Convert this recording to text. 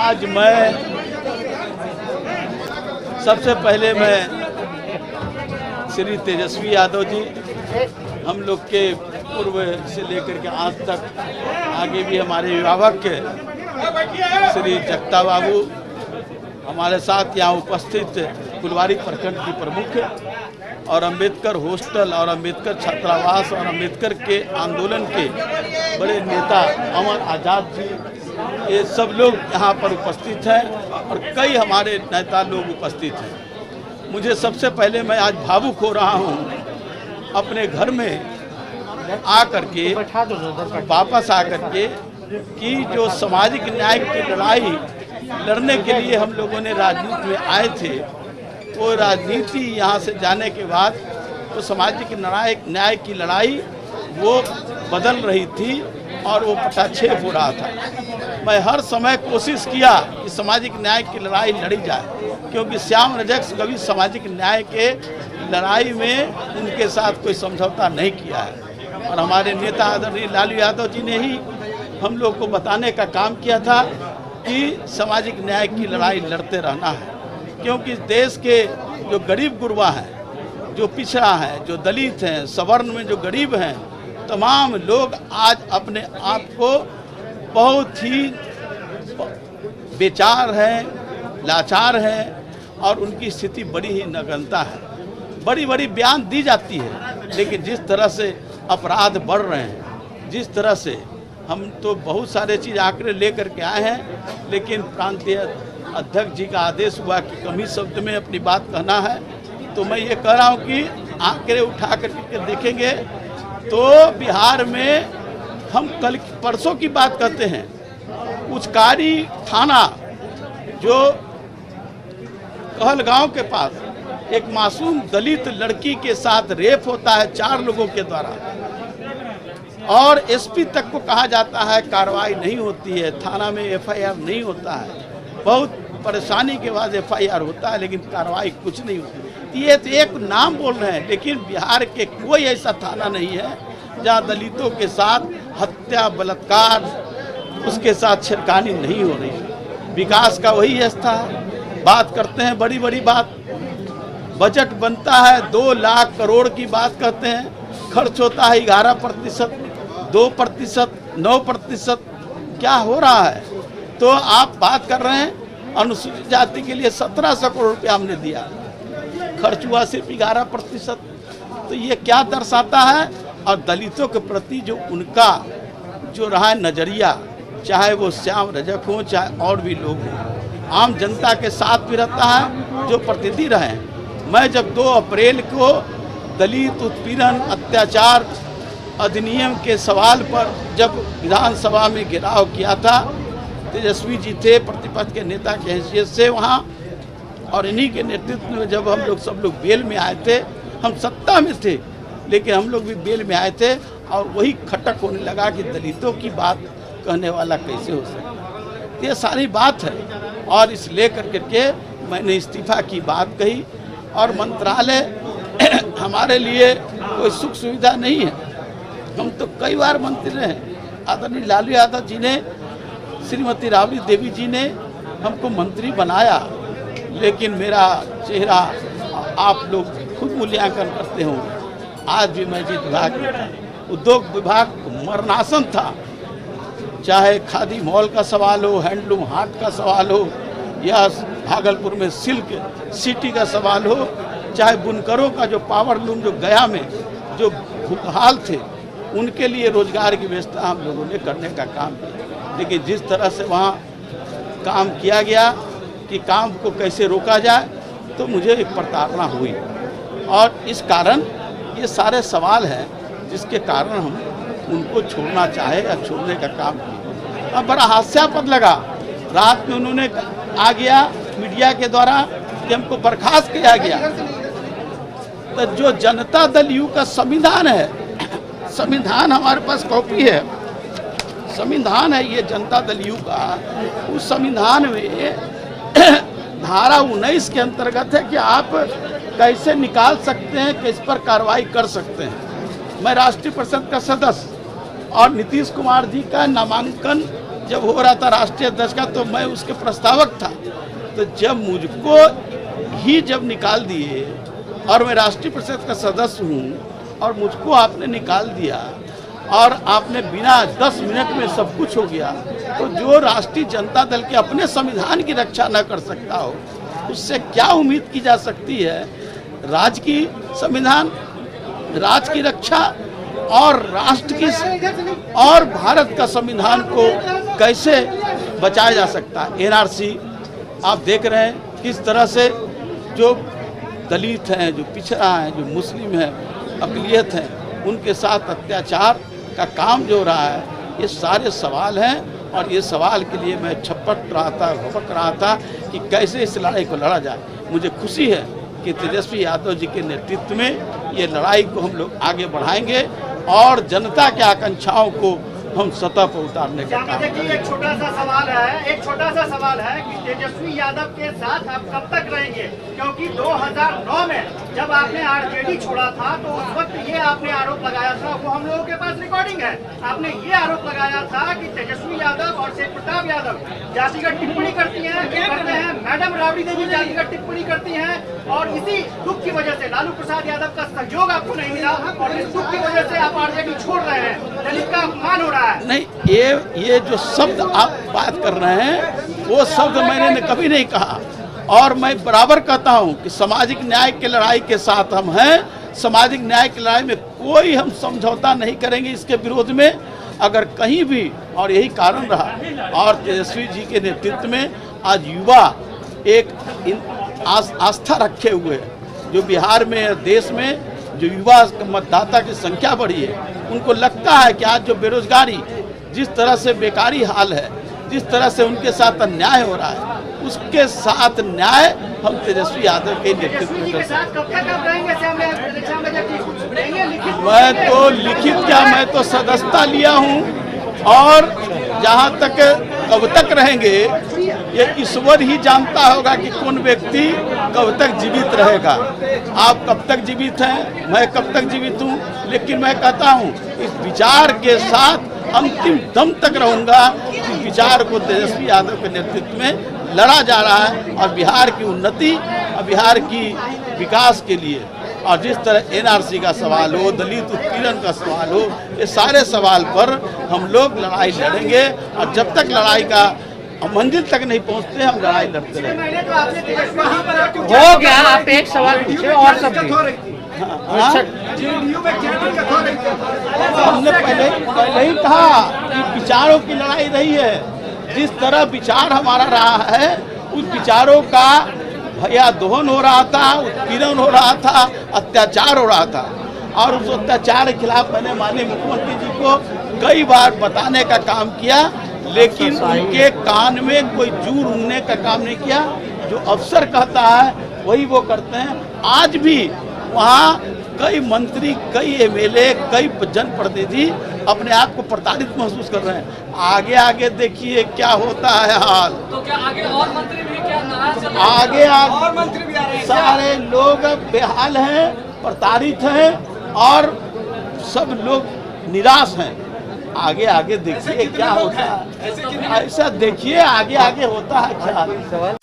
आज मैं सबसे पहले मैं श्री तेजस्वी यादव जी, हम लोग के पूर्व से लेकर के आज तक आगे भी हमारे अभिभावक श्री जगता बाबू हमारे साथ यहाँ उपस्थित फुलवारी प्रखंड की प्रमुख और अंबेडकर हॉस्टल और अंबेडकर छात्रावास और अंबेडकर के आंदोलन के बड़े नेता अमर आज़ाद जी, ये सब लोग यहाँ पर उपस्थित हैं और कई हमारे नेता लोग उपस्थित हैं। मुझे सबसे पहले मैं आज भावुक हो रहा हूँ अपने घर में आकर के वापस आकर के कि जो सामाजिक न्याय की लड़ाई लड़ने के लिए हम लोगों ने राजनीति में आए थे, वो राजनीति यहाँ से जाने के बाद तो सामाजिक न्याय की लड़ाई वो बदल रही थी और वो पटाक्षेप हो रहा था। मैं हर समय कोशिश किया कि सामाजिक न्याय की लड़ाई लड़ी जाए, क्योंकि श्याम रजक कभी सामाजिक न्याय के लड़ाई में उनके साथ कोई समझौता नहीं किया है। और हमारे नेता आदरणीय लालू यादव जी ने ही हम लोग को बताने का काम किया था कि सामाजिक न्याय की लड़ाई लड़ते रहना है, क्योंकि देश के जो गरीब गुरबा हैं, जो पिछड़ा है, जो दलित हैं, सवर्ण में जो गरीब हैं, तमाम लोग आज अपने आप को बहुत ही बेचार हैं, लाचार हैं और उनकी स्थिति बड़ी ही नगण्यता है। बड़ी बड़ी बयान दी जाती है, लेकिन जिस तरह से अपराध बढ़ रहे हैं, जिस तरह से हम तो बहुत सारे चीज़ आंकड़े लेकर के आए हैं, लेकिन प्रांतीय अध्यक्ष जी का आदेश हुआ कि कम ही शब्द में अपनी बात कहना है, तो मैं ये कह रहा हूँ कि आंकड़े उठा करके देखेंगे तो बिहार में हम कल परसों की बात करते हैं, उचकारी थाना जो कहलगांव के पास एक मासूम दलित लड़की के साथ रेप होता है 4 लोगों के द्वारा और एसपी तक को कहा जाता है कार्रवाई नहीं होती है, थाना में एफआईआर नहीं होता है, बहुत परेशानी के बाद एफआईआर होता है लेकिन कार्रवाई कुछ नहीं होती। ये तो एक नाम बोल रहे हैं, लेकिन बिहार के कोई ऐसा थाना नहीं है जहां दलितों के साथ हत्या बलात्कार उसके साथ छिड़कानी नहीं हो रही। विकास का वही हिस्सा है। बात करते हैं बड़ी बड़ी बात, बजट बनता है 2 लाख करोड़ की बात करते हैं, खर्च होता है 11%, 2%, 9%, क्या हो रहा है? तो आप बात कर रहे हैं अनुसूचित जाति के लिए 1700 करोड़ रुपया हमने दिया, खर्च हुआ सिर्फ 11%। तो ये क्या दर्शाता है? और दलितों के प्रति जो उनका जो रहा है नज़रिया, चाहे वो श्याम रजक हो चाहे और भी लोग हों, आम जनता के साथ भी रहता है जो प्रतिनिधि रहे। मैं जब 2 अप्रैल को दलित उत्पीड़न अत्याचार अधिनियम के सवाल पर जब विधानसभा में घेराव किया था, तेजस्वी जी थे प्रतिपक्ष के नेता के हैसियत से वहाँ, और इन्हीं के नेतृत्व में जब हम लोग सब लोग बेल में आए थे, हम सत्ता में थे लेकिन हम लोग भी बेल में आए थे और वही खटक होने लगा कि दलितों की बात कहने वाला कैसे हो सकता। ये सारी बात है और इस लेकर के मैंने इस्तीफा की बात कही और मंत्रालय हमारे लिए कोई सुख सुविधा नहीं है। हम तो कई बार मंत्री रहे, आदरणीय लालू यादव जी ने, श्रीमती राबड़ी देवी जी ने हमको मंत्री बनाया, लेकिन मेरा चेहरा आप लोग खुद मूल्यांकन करते होंगे। आज भी मैं जिस विभाग में, उद्योग विभाग मरणासन था, चाहे खादी मॉल का सवाल हो, हैंडलूम हाट का सवाल हो या भागलपुर में सिल्क सिटी का सवाल हो, चाहे बुनकरों का जो पावर लूम जो गया में जो भूखहाल थे उनके लिए रोजगार की व्यवस्था हम लोगों ने करने का काम किया। लेकिन जिस तरह से वहाँ काम किया गया कि काम को कैसे रोका जाए, तो मुझे एक प्रताड़ना हुई और इस कारण ये सारे सवाल हैं जिसके कारण हम उनको छोड़ना चाहे या छोड़ने का काम किया। अब बड़ा हास्यास्पद लगा, रात में उन्होंने आ गया मीडिया के द्वारा कि हमको बर्खास्त किया गया। तो जो जनता दल यू का संविधान है, संविधान हमारे पास कॉपी है, संविधान है ये जनता दल यू का, उस संविधान में धारा 19 के अंतर्गत है कि आप कैसे निकाल सकते हैं, किस पर कार्रवाई कर सकते हैं। मैं राष्ट्रीय परिषद का सदस्य और नीतीश कुमार जी का नामांकन जब हो रहा था राष्ट्रीय अध्यक्ष का, तो मैं उसके प्रस्तावक था। तो जब मुझको ही जब निकाल दिए, और मैं राष्ट्रीय परिषद का सदस्य हूँ, और मुझको आपने निकाल दिया और आपने बिना 10 मिनट में सब कुछ हो गया, तो जो राष्ट्रीय जनता दल के अपने संविधान की रक्षा न कर सकता हो, उससे क्या उम्मीद की जा सकती है राज्य की संविधान, राज्य की रक्षा और राष्ट्र की और भारत का संविधान को कैसे बचाया जा सकता है। एनआरसी आप देख रहे हैं किस तरह से जो दलित हैं, जो पिछड़ा हैं, जो मुस्लिम हैं, अक़लियत हैं, उनके साथ अत्याचार का काम जो रहा है, ये सारे सवाल हैं। और ये सवाल के लिए मैं छपट रहा था, भपक रहा था कि कैसे इस लड़ाई को लड़ा जाए। मुझे खुशी है कि तेजस्वी यादव जी के नेतृत्व में ये लड़ाई को हम लोग आगे बढ़ाएंगे और जनता के आकांक्षाओं को हम सतह पर उतारने का काम करेंगे। एक छोटा सा सवाल है कि तेजस्वी यादव के साथ आप कब तक रहेंगे? क्योंकि 2009 में जब आपने आरजेडी छोड़ा था, तो उस वक्त ये आपने आरोप लगाया था, वो हम लोगों के पास रिकॉर्डिंग है, आपने ये आरोप लगाया था कि तेजस्वी यादव और शेख प्रताप यादव जातिगत टिप्पणी करते हैं, मैडम राबड़ी देवी जातिगत टिप्पणी करती हैं, और इसी दुख की वजह से लालू प्रसाद यादव का सहयोग आपको नहीं मिला, और इस दुख की वजह से आप आरजेडी छोड़ रहे हैं, दलित का अपमान हो रहा है। नहीं, ये जो शब्द आप बात कर रहे हैं, वो शब्द मैंने कभी नहीं कहा। और मैं बराबर कहता हूं कि सामाजिक न्याय की लड़ाई के साथ हम हैं। सामाजिक न्याय की लड़ाई में कोई हम समझौता नहीं करेंगे इसके विरोध में, अगर कहीं भी। और यही कारण रहा। और तेजस्वी जी के नेतृत्व में आज युवा एक आस्था रखे हुए हैं। जो बिहार में, देश में जो युवा मतदाता की संख्या बढ़ी है, उनको लगता है कि आज जो बेरोजगारी, जिस तरह से बेकारी हाल है, जिस तरह से उनके साथ अन्याय हो रहा है, उसके साथ न्याय हम तेजस्वी यादव के नेतृत्व में कर सकते हैं। मैं तो लिखित क्या, मैं तो सदस्यता लिया हूँ। और जहाँ तक कब तक रहेंगे, ये ईश्वर ही जानता होगा कि कौन व्यक्ति कब तक जीवित रहेगा। आप कब तक जीवित हैं, मैं कब तक जीवित हूँ, लेकिन मैं कहता हूँ इस विचार के साथ अंतिम दम तक रहूँगा। इस विचार को तेजस्वी यादव के नेतृत्व में लड़ा जा रहा है, और बिहार की उन्नति और बिहार की विकास के लिए, और जिस तरह एनआरसी का सवाल हो, दलित उत्पीड़न का सवाल हो, ये सारे सवाल पर हम लोग लड़ाई लड़ेंगे। और जब तक लड़ाई का मंजिल तक नहीं पहुंचते, हम लड़ाई लड़ते रहेंगे। हो गया, आप एक सवाल पूछे और सब हमने पहले ही कहा कि विचारों की लड़ाई रही है। जिस तरह विचार हमारा रहा है, उस विचारों का भैया दोहन हो रहा था, उत्पीड़न हो रहा था, अत्याचार हो रहा था। और उस अत्याचार के खिलाफ मैंने माननीय मुख्यमंत्री जी को कई बार बताने का काम किया, लेकिन उनके कान में कोई जू उड़ने का काम नहीं किया। जो अफसर कहता है वही वो करते हैं। आज भी वहाँ कई मंत्री, कई एमएलए, कई जनप्रतिनिधि अपने आप को प्रताड़ित महसूस कर रहे हैं। आगे आगे देखिए क्या होता है हाल। तो क्या आगे और मंत्री भी क्या नाराज चल रहे हैं? आगे और मंत्री भी आ रहे हैं। सारे लोग बेहाल हैं, प्रताड़ित हैं, और सब लोग निराश हैं। आगे आगे देखिए क्या होता है, ऐसा देखिए आगे आगे होता है क्या।